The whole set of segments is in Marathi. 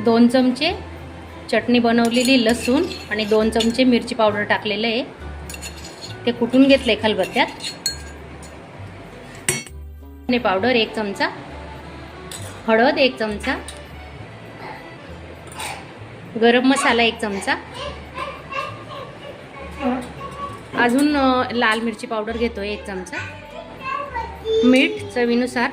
2 चमचे चटणी बनवलेली लसूण आणि 2 चमचे मिरची पावडर टाकलेलं आहे, ते कुटून घेतले खलबत्त्यात. धने पावडर 1 चमचा, हळद 1 चमचा, गरम मसाला 1 चमचा, अजून लाल मिरची पावडर घेतोय 1 चमचा, मीठ चवीनुसार,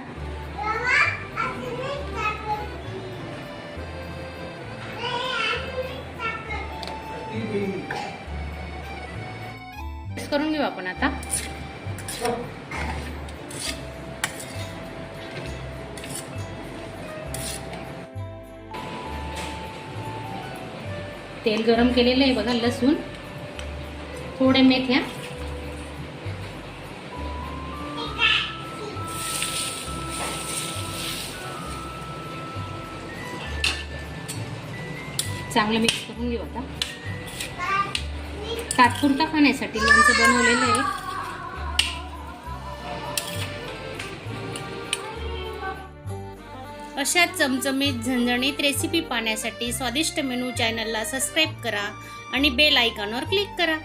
मिक्स करून घेऊ आपण आता. तेल गरम केलेलं आहे बघा. लसूण, थोडे मेथ्या, चांगलं मिक्स करून घेऊ आता. तात्पुरता खाण्यासाठी लोणचं बनवलेलं आहे. अशा चमचमीत झणझणीत रेसिपी पाहण्यासाठी स्वादिष्ट मेनू चॅनलला सबस्क्राईब करा आणि बेल आयकॉनवर क्लिक करा.